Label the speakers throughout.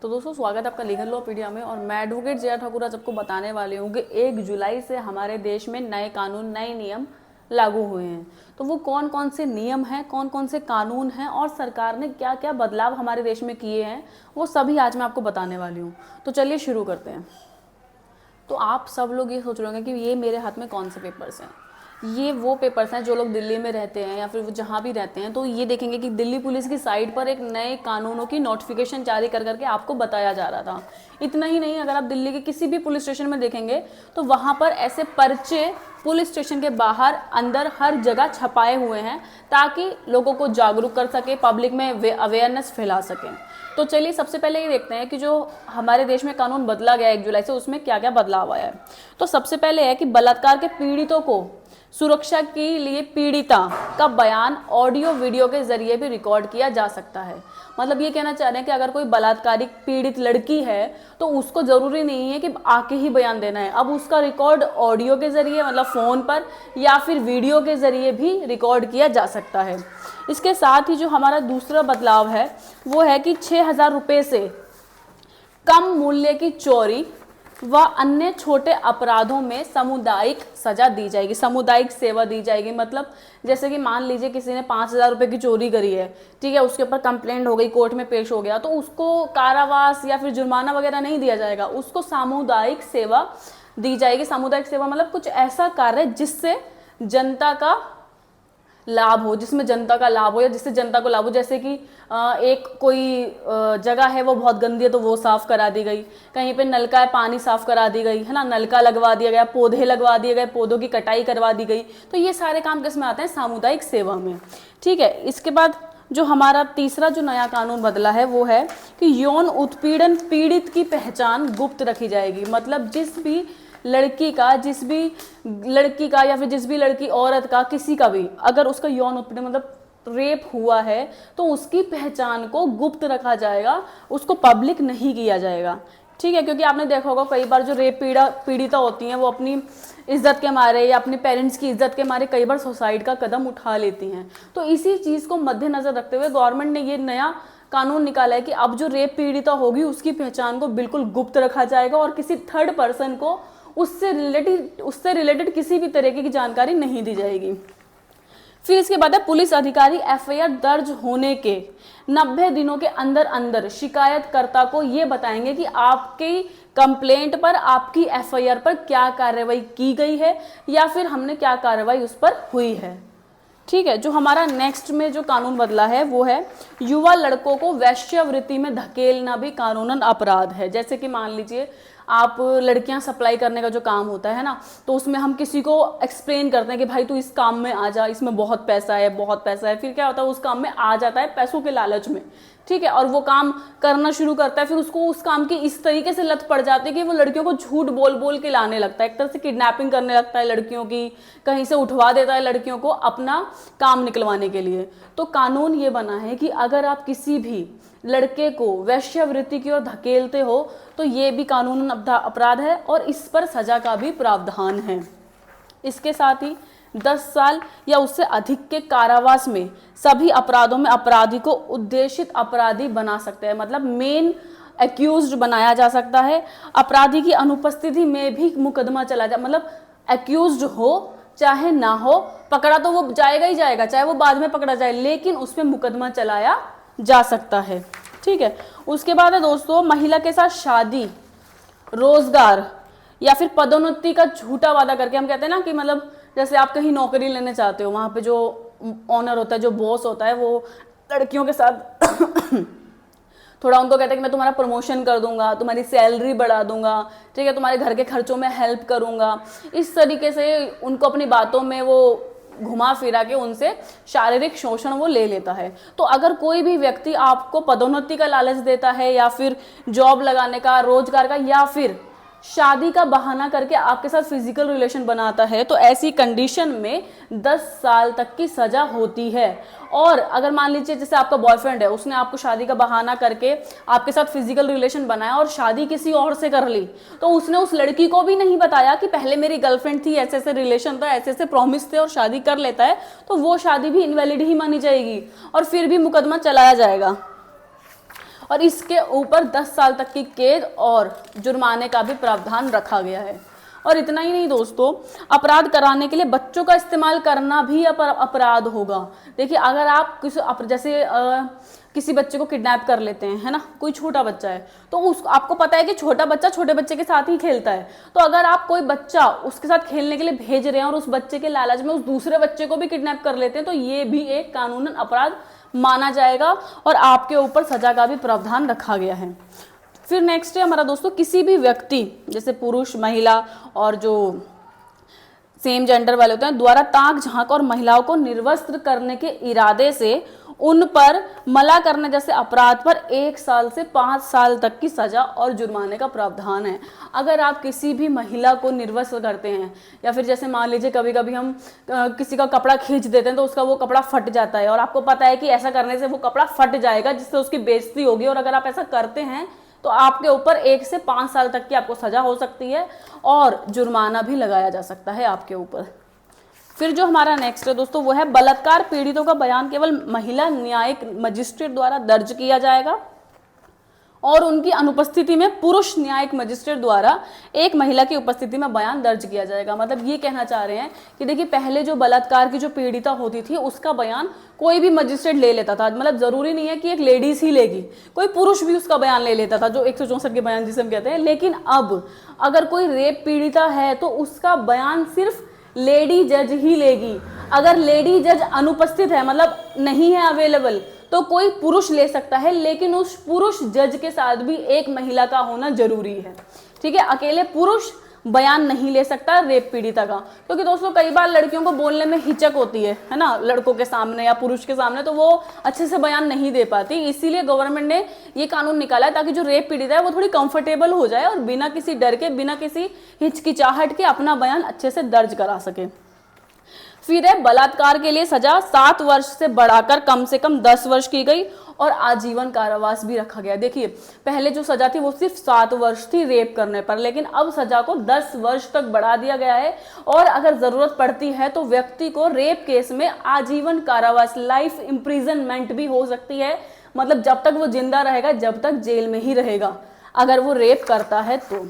Speaker 1: तो दोस्तों स्वागत है आपका लीगल लॉ पीडिया में। और मैं एडवोकेट जया ठाकुर आज आपको बताने वाली हूँ कि 1 जुलाई से हमारे देश में नए कानून नए नियम लागू हुए हैं। तो वो कौन कौन से नियम हैं, कौन कौन से कानून हैं और सरकार ने क्या क्या बदलाव हमारे देश में किए हैं, वो सभी आज मैं आपको बताने वाली हूँ। तो चलिए शुरू करते हैं। तो आप सब लोग ये सोच रहे होंगे कि ये मेरे हाथ में कौन से पेपर्स हैं। ये वो पेपर्स हैं जो लोग दिल्ली में रहते हैं या फिर वो जहाँ भी रहते हैं तो ये देखेंगे कि दिल्ली पुलिस की साइट पर एक नए कानूनों की नोटिफिकेशन जारी कर करके आपको बताया जा रहा था। इतना ही नहीं, अगर आप दिल्ली के किसी भी पुलिस स्टेशन में देखेंगे तो वहाँ पर ऐसे पर्चे पुलिस स्टेशन के बाहर अंदर हर जगह छपाए हुए हैं ताकि लोगों को जागरूक कर सके, पब्लिक में अवेयरनेस फैला सकें। तो चलिए सबसे पहले ये देखते हैं कि जो हमारे देश में कानून बदला गया 1 जुलाई से उसमें क्या क्या बदलाव आया है। तो सबसे पहले है कि बलात्कार के पीड़ितों को सुरक्षा के लिए पीड़िता का बयान ऑडियो वीडियो के जरिए भी रिकॉर्ड किया जा सकता है। मतलब ये कहना चाह रहे हैं कि अगर कोई बलात्कारी पीड़ित लड़की है तो उसको जरूरी नहीं है कि आके ही बयान देना है, अब उसका रिकॉर्ड ऑडियो के जरिए मतलब फोन पर या फिर वीडियो के जरिए भी रिकॉर्ड किया जा सकता है। इसके साथ ही जो हमारा दूसरा बदलाव है वो है कि 6,000 रुपये से कम मूल्य की चोरी व अन्य छोटे अपराधों में सामुदायिक सजा दी जाएगी, सामुदायिक सेवा दी जाएगी। मतलब जैसे कि मान लीजिए किसी ने 5,000 रुपये की चोरी करी है, ठीक है, उसके ऊपर कंप्लेंट हो गई, कोर्ट में पेश हो गया, तो उसको कारावास या फिर जुर्माना वगैरह नहीं दिया जाएगा, उसको सामुदायिक सेवा दी जाएगी। सामुदायिक सेवा मतलब कुछ ऐसा कार्य जिससे जनता का लाभ हो, जिसमें जनता का लाभ हो या जिससे जनता को लाभ हो। जैसे कि एक कोई जगह है वो बहुत गंदी है तो वो साफ करा दी गई, कहीं पे नलका है पानी साफ करा दी गई है ना, नलका लगवा दिया गया, पौधे लगवा दिए गए, पौधों की कटाई करवा दी गई। तो ये सारे काम किस में आते हैं? सामुदायिक सेवा में। ठीक है, इसके बाद जो हमारा तीसरा जो नया कानून बदला है वो है कि यौन उत्पीड़न पीड़ित की पहचान गुप्त रखी जाएगी। मतलब जिस भी लड़की का या फिर जिस भी लड़की औरत का किसी का भी अगर उसका यौन उत्पीड़न मतलब रेप हुआ है तो उसकी पहचान को गुप्त रखा जाएगा, उसको पब्लिक नहीं किया जाएगा। ठीक है, क्योंकि आपने देखा होगा कई बार जो रेप पीड़िता होती हैं वो अपनी इज्जत के मारे या अपने पेरेंट्स की इज्जत के मारे कई बार सुसाइड का कदम उठा लेती हैं। तो इसी चीज़ को मद्देनजर रखते हुए गवर्नमेंट ने ये नया कानून निकाला है कि अब जो रेप पीड़िता होगी उसकी पहचान को बिल्कुल गुप्त रखा जाएगा और किसी थर्ड पर्सन को उससे रिलेटेड किसी भी तरीके की जानकारी नहीं दी जाएगी। फिर इसके बाद है पुलिस अधिकारी एफआईआर दर्ज होने के 90 दिनों के अंदर अंदर शिकायतकर्ता को ये बताएंगे कि आपकी कंप्लेंट पर, आपकी एफआईआर पर क्या कार्रवाई की गई है या फिर हमने क्या कार्रवाई उस पर हुई है। ठीक है, जो हमारा नेक्स्ट में जो कानून बदला है वो है युवा लड़कों को वैश्यावृत्ति में धकेलना भी कानूनन अपराध है। जैसे कि मान लीजिए आप लड़कियां सप्लाई करने का जो काम होता है ना, तो उसमें हम किसी को एक्सप्लेन करते हैं कि भाई तू इस काम में आ जा, इसमें बहुत पैसा है, बहुत पैसा है। फिर क्या होता है, उस काम में आ जाता है पैसों के लालच में, ठीक है, और वो काम करना शुरू करता है। फिर उसको उस काम की इस तरीके से लत पड़ जाती है कि वो लड़कियों को झूठ बोल बोल के लाने लगता है, एक तरह से किडनैपिंग करने लगता है लड़कियों की, कहीं से उठवा देता है लड़कियों को अपना काम निकलवाने के लिए। तो कानून ये बना है कि अगर आप किसी भी लड़के को वैश्यावृत्ति की ओर धकेलते हो तो ये भी कानूनन अपराध है और इस पर सजा का भी प्रावधान है। इसके साथ ही 10 साल या उससे अधिक के कारावास में सभी अपराधों में अपराधी को उद्देशित अपराधी बना सकते हैं। मतलब मेन एक्यूज्ड बनाया जा सकता है। अपराधी की अनुपस्थिति में भी मुकदमा चला जाए, मतलब एक्यूज्ड हो चाहे ना हो, पकड़ा तो वो जाएगा ही जाएगा, चाहे वो बाद में पकड़ा जाए, लेकिन उसमें मुकदमा चलाया जा सकता है। ठीक है, उसके बाद है दोस्तों महिला के साथ शादी, रोजगार या फिर पदोन्नति का झूठा वादा करके। हम कहते हैं ना कि मतलब जैसे आप कहीं नौकरी लेने चाहते हो, वहां पे जो ऑनर होता है, जो बॉस होता है, वो लड़कियों के साथ थोड़ा उनको कहता है कि मैं तुम्हारा प्रमोशन कर दूंगा, तुम्हारी सैलरी बढ़ा दूंगा, ठीक है, तुम्हारे घर के खर्चों में हेल्प करूंगा। इस तरीके से उनको अपनी बातों में वो घुमा फिरा के उनसे शारीरिक शोषण वो ले लेता है। तो अगर कोई भी व्यक्ति आपको पदोन्नति का लालच देता है या फिर जॉब लगाने का, रोजगार का, या फिर शादी का बहाना करके आपके साथ फिजिकल रिलेशन बनाता है तो ऐसी कंडीशन में 10 साल तक की सजा होती है। और अगर मान लीजिए जैसे आपका बॉयफ्रेंड है, उसने आपको शादी का बहाना करके आपके साथ फिजिकल रिलेशन बनाया और शादी किसी और से कर ली, तो उसने उस लड़की को भी नहीं बताया कि पहले मेरी गर्लफ्रेंड थी, ऐसे ऐसे रिलेशन था, ऐसे ऐसे प्रॉमिस थे, और शादी कर लेता है, तो वो शादी भी इनवैलिड ही मानी जाएगी और फिर भी मुकदमा चलाया जाएगा। और इसके ऊपर 10 साल तक की कैद और जुर्माने का भी प्रावधान रखा गया है। और इतना ही नहीं दोस्तों, अपराध कराने के लिए बच्चों का इस्तेमाल करना भी अपराध होगा। देखिए अगर आप किसी बच्चे को किडनैप कर लेते हैं, है ना, कोई छोटा बच्चा है, तो आपको पता है कि छोटा बच्चा छोटे बच्चे के साथ ही खेलता है, तो अगर आप कोई बच्चा उसके साथ खेलने के लिए भेज रहे हैं और उस बच्चे के लालच में उस दूसरे बच्चे को भी किडनैप कर लेते हैं, तो ये भी एक कानूनन अपराध माना जाएगा और आपके ऊपर सजा का भी प्रावधान रखा गया है। फिर नेक्स्ट है हमारा दोस्तों, किसी भी व्यक्ति जैसे पुरुष, महिला और जो सेम जेंडर वाले होते हैं द्वारा ताक झांक और महिलाओं को निर्वस्त्र करने के इरादे से उन पर मला करने जैसे अपराध पर 1 साल से 5 साल तक की सजा और जुर्माने का प्रावधान है। अगर आप किसी भी महिला को निर्वस्त्र करते हैं, या फिर जैसे मान लीजिए कभी कभी हम किसी का कपड़ा खींच देते हैं तो उसका वो कपड़ा फट जाता है और आपको पता है कि ऐसा करने से वो कपड़ा फट जाएगा जिससे उसकी बेइज्जती होगी, और अगर आप ऐसा करते हैं तो आपके ऊपर 1 से 5 साल तक की आपको सजा हो सकती है और जुर्माना भी लगाया जा सकता है आपके ऊपर। फिर जो हमारा नेक्स्ट है दोस्तों वो है बलात्कार पीड़ितों का बयान केवल महिला न्यायिक मजिस्ट्रेट द्वारा दर्ज किया जाएगा और उनकी अनुपस्थिति में पुरुष न्यायिक मजिस्ट्रेट द्वारा एक महिला की उपस्थिति में बयान दर्ज किया जाएगा। मतलब ये कहना चाह रहे हैं कि देखिए पहले जो बलात्कार की जो पीड़िता होती थी उसका बयान कोई भी मजिस्ट्रेट ले लेता था, मतलब जरूरी नहीं है कि एक लेडीज ही लेगी, कोई पुरुष भी उसका बयान ले लेता था, जो 164 के बयान जिसे हम कहते हैं। लेकिन अब अगर कोई रेप पीड़िता है तो उसका बयान सिर्फ लेडी जज ही लेगी। अगर लेडी जज अनुपस्थित है, मतलब नहीं है अवेलेबल, तो कोई पुरुष ले सकता है, लेकिन उस पुरुष जज के साथ भी एक महिला का होना जरूरी है। ठीक है, अकेले पुरुष बयान नहीं ले सकता रेप पीड़िता का, क्योंकि दोस्तों कई बार लड़कियों को बोलने में हिचक होती है ना, लड़कों के सामने या पुरुष के सामने, तो वो अच्छे से बयान नहीं दे पाती। इसीलिए गवर्नमेंट ने ये कानून निकाला है ताकि जो रेप पीड़िता है वो थोड़ी कंफर्टेबल हो जाए और बिना किसी डर के, बिना किसी हिचकिचाहट के अपना बयान अच्छे से दर्ज करा सके। फिर है बलात्कार के लिए सजा 7 वर्ष से बढ़ाकर कम से कम 10 वर्ष की गई और आजीवन कारावास भी रखा गया। देखिए पहले जो सजा थी वो सिर्फ 7 वर्ष थी रेप करने पर, लेकिन अब सजा को 10 वर्ष तक बढ़ा दिया गया है और अगर जरूरत पड़ती है तो व्यक्ति को रेप केस में आजीवन कारावास, लाइफ इम्प्रिजनमेंट भी हो सकती है। मतलब जब तक वो जिंदा रहेगा, जब तक जेल में ही रहेगा अगर वो रेप करता है तो।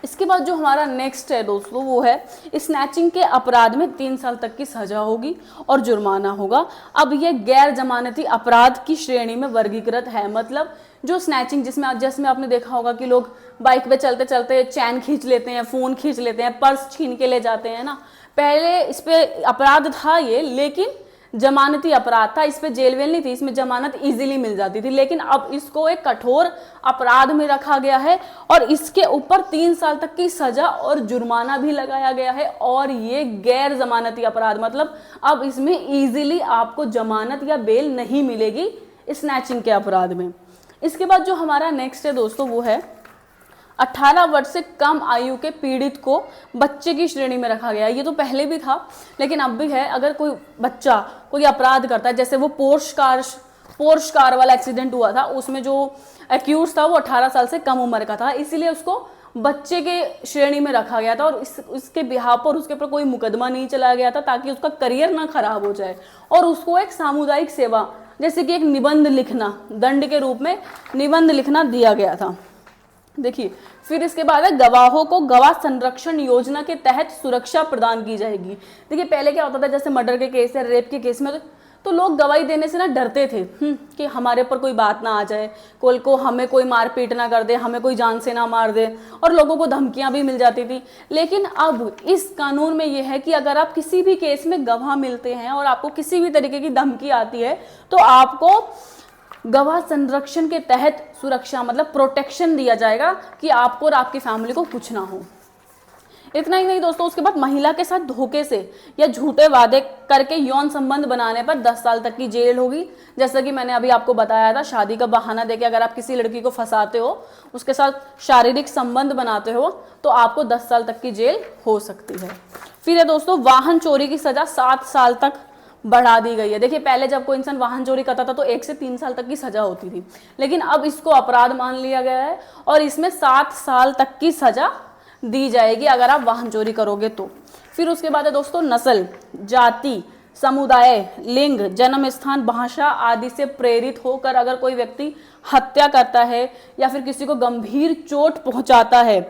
Speaker 1: इसके बाद जो हमारा नेक्स्ट है दोस्तों वो है स्नैचिंग के अपराध में 3 साल तक की सजा होगी और जुर्माना होगा। अब ये गैर जमानती अपराध की श्रेणी में वर्गीकृत है। मतलब जो स्नैचिंग जिसमें आपने देखा होगा कि लोग बाइक पे चलते चलते चैन खींच लेते हैं, फोन खींच लेते हैं, पर्स छीन के ले जाते हैं ना, पहले इस पे अपराध था ये, लेकिन जमानती अपराध था, इस पे जेल वेल नहीं थी, इसमें जमानत इजीली मिल जाती थी। लेकिन अब इसको एक कठोर अपराध में रखा गया है और इसके ऊपर 3 साल तक की सजा और जुर्माना भी लगाया गया है। और ये गैर जमानती अपराध, मतलब अब इसमें इजीली आपको जमानत या बेल नहीं मिलेगी स्नैचिंग के अपराध में। इसके बाद जो हमारा नेक्स्ट है दोस्तों वो है 18 वर्ष से कम आयु के पीड़ित को बच्चे की श्रेणी में रखा गया है। ये तो पहले भी था लेकिन अब भी है। अगर कोई बच्चा कोई अपराध करता है, जैसे वो पोर्श कार वाला एक्सीडेंट हुआ था, उसमें जो एक्यूज था वो 18 साल से कम उम्र का था, इसीलिए उसको बच्चे के श्रेणी में रखा गया था और उसके बिहाव पर उसके ऊपर कोई मुकदमा नहीं चलाया गया था ताकि उसका करियर ना खराब हो जाए। और उसको एक सामुदायिक सेवा जैसे कि एक निबंध लिखना, दंड के रूप में निबंध लिखना दिया गया था। देखिए फिर इसके बाद है गवाहों को गवाह संरक्षण योजना के तहत सुरक्षा प्रदान की जाएगी। देखिए पहले क्या होता था, जैसे मर्डर के केस या रेप के केस में तो लोग गवाही देने से ना डरते थे कि हमारे ऊपर कोई बात ना आ जाए, कल को हमें कोई मारपीट ना कर दे, हमें कोई जान से ना मार दे, और लोगों को धमकियां भी मिल जाती थी। लेकिन अब इस कानून में यह है कि अगर आप किसी भी केस में गवाह मिलते हैं और आपको किसी भी तरीके की धमकी आती है तो आपको गवाह संरक्षण के तहत सुरक्षा, मतलब प्रोटेक्शन दिया जाएगा कि आपको और आपकी फैमिली को कुछ ना हो। इतना ही नहीं दोस्तों, उसके बाद महिला के साथ धोखे से या झूठे वादे करके यौन संबंध बनाने पर 10 साल तक की जेल होगी। जैसा कि मैंने अभी आपको बताया था, शादी का बहाना देके अगर आप किसी लड़की को फंसाते हो, उसके साथ शारीरिक संबंध बनाते हो, तो आपको 10 साल तक की जेल हो सकती है। फिर है दोस्तों वाहन चोरी की सजा 7 साल तक बढ़ा दी गई है। देखिए पहले जब कोई इंसान वाहन चोरी करता था तो 1 से 3 साल तक की सजा होती थी, लेकिन अब इसको अपराध मान लिया गया है और इसमें 7 साल तक की सजा दी जाएगी अगर आप वाहन चोरी करोगे तो। फिर उसके बाद है दोस्तों नस्ल, जाति, समुदाय, लिंग, जन्म स्थान, भाषा आदि से प्रेरित होकर अगर कोई व्यक्ति हत्या करता है या फिर किसी को गंभीर चोट पहुंचाता है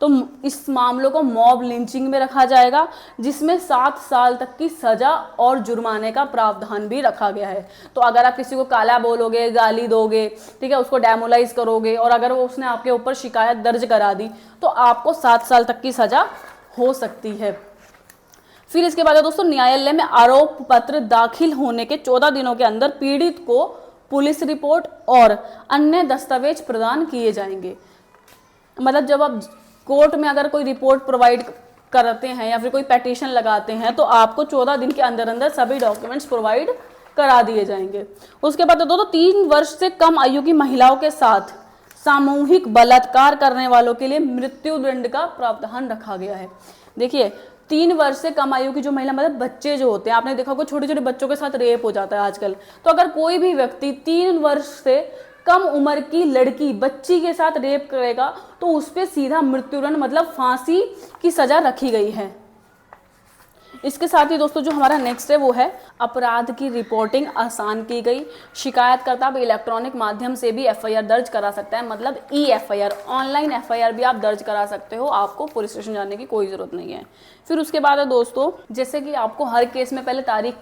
Speaker 1: तो इस मामलों को मॉब लिंचिंग में रखा जाएगा, जिसमें 7 साल तक की सजा और जुर्माने का प्रावधान भी रखा गया है। तो अगर आप किसी को काला बोलोगे, गाली दोगे, ठीक है, उसको डेमोलाइज करोगे और अगर वो उसने आपके ऊपर शिकायत दर्ज करा दी तो आपको 7 साल तक की सजा हो सकती है। फिर इसके बाद दोस्तों, न्यायालय में आरोप पत्र दाखिल होने के 14 दिनों के अंदर पीड़ित को पुलिस रिपोर्ट और अन्य दस्तावेज प्रदान किए जाएंगे। मतलब जब आप कोर्ट में अगर कोई रिपोर्ट प्रोवाइड करते हैं या फिर कोई पेटिशन लगाते हैं तो आपको 14 दिन के अंदर अंदर सभी डॉक्यूमेंट्स प्रोवाइड करा दिए जाएंगे। उसके बाद दोस्तों, 3 वर्ष से कम आयु की महिलाओं के साथ सामूहिक बलात्कार करने वालों के लिए मृत्यु दंड का प्रावधान रखा गया है। देखिए, 3 वर्ष से कम आयु की जो महिला, मतलब बच्चे जो होते हैं, आपने देखा होगा छोटे छोटे बच्चों के साथ रेप हो जाता है आजकल। तो अगर कोई भी व्यक्ति 3 वर्ष से कम उम्र की लड़की, बच्ची के साथ रेप करेगा तो उस पर सीधा मृत्युदंड मतलब फांसी की सजा रखी गई है। इसके साथ ही दोस्तों जो हमारा नेक्स्ट है वो है अपराध की रिपोर्टिंग आसान की गई। शिकायतकर्ता अब इलेक्ट्रॉनिक माध्यम से भी एफआईआर दर्ज करा सकता है, मतलब ई एफआईआर, ऑनलाइन एफआईआर भी आप दर्ज करा सकते हो, आपको पुलिस स्टेशन जाने की कोई ज़रूरत नहीं है। फिर उसके बाद है दोस्तों, जैसे कि आपको हर केस में पहले तारीख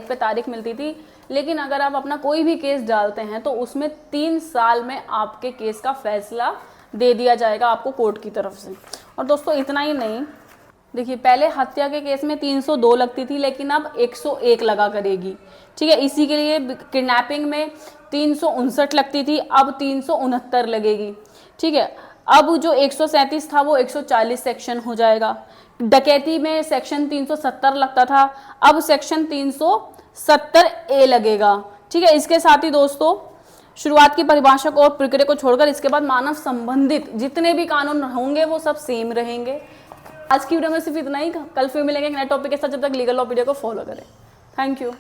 Speaker 1: पे तारीख मिलती थी, लेकिन अगर आप अपना कोई भी केस डालते हैं तो उसमें 3 साल में आपके केस का फैसला दे दिया जाएगा आपको कोर्ट की तरफ से। और दोस्तों इतना ही नहीं, देखिए पहले हत्या के केस में 302 लगती थी, लेकिन अब 101 लगा करेगी, ठीक है। इसी के लिए किडनैपिंग में 359 लगती थी, अब 369 लगेगी, ठीक है। अब जो 137 था वो 140 सेक्शन हो जाएगा। डकैती में सेक्शन 370 लगता था, अब सेक्शन 370A लगेगा, ठीक है। इसके साथ ही दोस्तों शुरुआत की परिभाषा को और प्रक्रिया को छोड़कर इसके बाद मानव संबंधित जितने भी कानून होंगे वो सब सेम रहेंगे। आज की वीडियो में सिर्फ इतना ही, कल फिर मिलेंगे एक नए टॉपिक के साथ। जब तक लीगल लॉ वीडियो को फॉलो करें। Thank you.